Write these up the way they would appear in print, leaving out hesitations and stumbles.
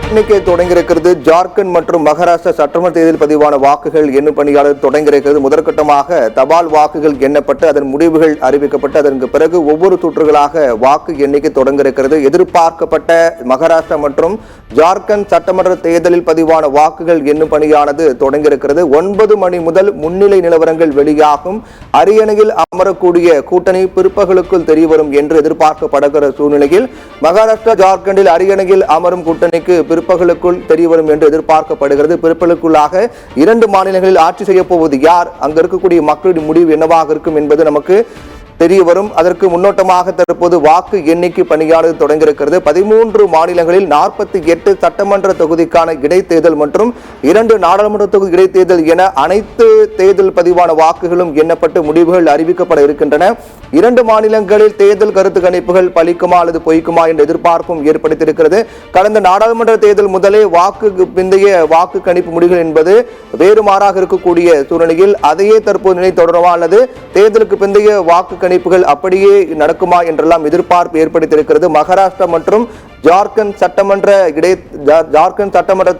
இன்னைக்கு தொடங்கியிருக்கிறது. ஜார்க்கண்ட் மற்றும் மகாராஷ்டிரா சட்டமன்ற தேர்தல் பதிவான வாக்குகள் எண்ணும் பணியாளர் தொடங்கியிருக்கிறது. முதற்கட்டமாக தபால் வாக்குகள் எண்ணப்பட்டு அதன் முடிவுகள் அறிவிக்கப்பட்டு அதற்கு பிறகு ஒவ்வொரு சுற்றுகளாக வாக்கு எண்ணிக்கை தொடங்கியிருக்கிறது. எதிர்பார்க்கப்பட்ட மகாராஷ்டிரா மற்றும் ஜார்க்கண்ட் சட்டமன்ற தேர்தலில் பதிவான வாக்குகள் எண்ணும் பணியானது தொடங்கியிருக்கிறது. 9 மணி முதல் முன்னிலை நிலவரங்கள் வெளியாகும். அரியணையில் அமரக்கூடிய கூட்டணி பிற்பகலுக்குள் தெரியவரும் என்று எதிர்பார்க்கப்படுகிற சூழ்நிலையில் மகாராஷ்டிரா ஜார்க்கண்டில் அரியணையில் அமரும் கூட்டணிக்கு பிற்பகலுக்குள் தெரியவரும் என்று எதிர்பார்க்கப்படுகிறது. பிற்பகலுக்குள்ளாக 2 மாநிலங்களில் ஆட்சி செய்ய போவது யார், அங்க இருக்கக்கூடிய மக்களுடைய முடிவு என்னவாக இருக்கும் என்பது நமக்கு தெரிய வரும். அதற்கு முன்னோட்டமாக தற்போது வாக்கு எண்ணிக்கை பணியானது தொடங்கியிருக்கிறது. 13 மாநிலங்களில் 48 சட்டமன்ற தொகுதிக்கான இடைத்தேர்தல் மற்றும் 2 நாடாளுமன்ற தொகுதி இடைத்தேர்தல் என அனைத்து தேர்தல் பதிவான வாக்குகளும் எண்ணப்பட்டு முடிவுகள் அறிவிக்கப்பட இருக்கின்றன. 2 மாநிலங்களில் தேர்தல் கருத்து கணிப்புகள் பலிக்குமா அல்லது பொய்க்குமா என்ற எதிர்பார்ப்பும் ஏற்படுத்தியிருக்கிறது. கடந்த நாடாளுமன்ற தேர்தல் முதலே வாக்கு பிந்தைய வாக்கு கணிப்பு முடிவுகள் என்பது வேறுமாறாக இருக்கக்கூடிய சூழ்நிலையில் அதையே தற்போது நிலை தொடருமா அல்லது தேர்தலுக்கு பிந்தைய வாக்கு கணிப்புகள் அப்படியே நடக்குமா என்றெல்லாம் எதிர்பார்ப்பு ஏற்படுத்தியிருக்கிறது. மகாராஷ்டிரா மற்றும் ஜார்க்கண்ட் சட்டமன்ற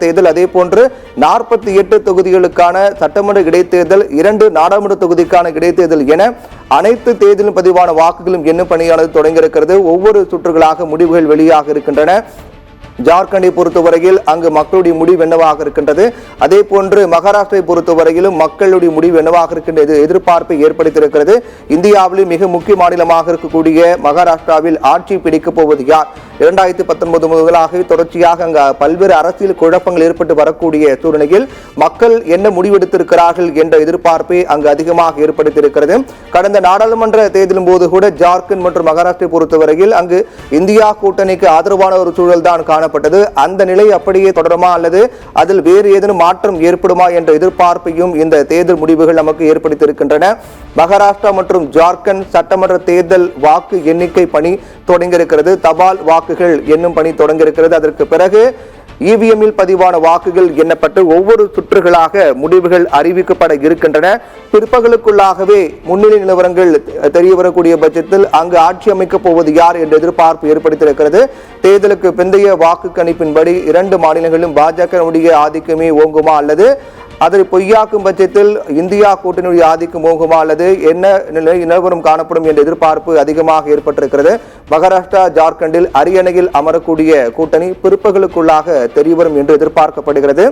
தேர்தல் அதே போன்று 48 தொகுதிகளுக்கான சட்டமன்ற இடைத்தேர்தல் 2 நாடாளுமன்ற தொகுதிக்கான இடைத்தேர்தல் என அனைத்து தேர்தலும் பதிவான வாக்குகளும் எண்ணும் பணியானது தொடங்கியிருக்கிறது. ஒவ்வொரு சுற்றுகளாக முடிவுகள் வெளியாக இருக்கின்றன. ஜார்க்கண்டை பொறுத்தவரையில் அங்கு மக்களுடைய முடிவு என்னவாக இருக்கின்றது, அதே போன்று மகாராஷ்டிரை பொறுத்தவரையிலும் மக்களுடைய முடிவு என்னவாக இருக்கின்றது எதிர்பார்ப்பை ஏற்படுத்தியிருக்கிறது. இந்தியாவில் மிக முக்கிய மாநிலமாக இருக்கக்கூடிய மகாராஷ்டிராவில் ஆட்சி பிடிக்கப் போவது யார்? 2019 முதலாக தொடர்ச்சியாக அங்கு பல்வேறு அரசியல் குழப்பங்கள் ஏற்பட்டு வரக்கூடிய சூழ்நிலையில் மக்கள் என்ன முடிவெடுத்திருக்கிறார்கள் என்ற எதிர்பார்ப்பை அங்கு அதிகமாக ஏற்படுத்தியிருக்கிறது. கடந்த நாடாளுமன்ற தேர்தலின் போது கூட ஜார்க்கண்ட் மற்றும் மகாராஷ்டிரை பொறுத்தவரையில் அங்கு இந்தியா கூட்டணிக்கு ஆதரவான ஒரு சூழல் தான் காணப்பட்டது. அந்த நிலை அப்படியே தொடருமா அல்லது அதில் வேறு ஏதேனும் மாற்றம் ஏற்படுமா என்ற எதிர்பார்ப்பையும் இந்த தேர்தல் முடிவுகள் நமக்கு ஏற்படுத்தியிருக்கின்றன. மகாராஷ்டிரா மற்றும் ஜார்க்கண்ட் சட்டமன்ற தேர்தல் வாக்கு எண்ணிக்கை பணி தொடங்கியிருக்கிறது. தபால் வாக்குகள் எண்ணும் பணி தொடங்கியிருக்கிறது. அதற்கு பிறகு இவிஎம்மில் பதிவான வாக்குகள் எண்ணப்பட்டு ஒவ்வொரு சுற்றுகளாக முடிவுகள் அறிவிக்கப்பட இருக்கின்றன. பிற்பகலுக்குள்ளாகவே முன்னிலை நிலவரங்கள் தெரிய வரக்கூடிய பட்சத்தில் அங்கு ஆட்சி அமைக்கப் போவது யார் என்ற எதிர்பார்ப்பு ஏற்படுத்தியிருக்கிறது. தேர்தலுக்கு பிந்தைய வாக்கு கணிப்பின்படி 2 மாநிலங்களிலும் பாஜகவுடைய ஆதிக்கமே ஓங்குமா அல்லது அதை பொய்யாக்கும் பட்சத்தில் இந்தியா கூட்டணியுடைய ஆதிக்கம் ஓங்குமா அல்லது என்ன நிலவரம் காணப்படும் என்ற எதிர்பார்ப்பு அதிகமாக ஏற்பட்டிருக்கிறது. மகாராஷ்டிரா ஜார்க்கண்டில் அரியணையில் அமரக்கூடிய கூட்டணி பிற்பகலுக்குள்ளாக தெரியவரும் என்று எதிர்பார்க்கப்படுகிறது.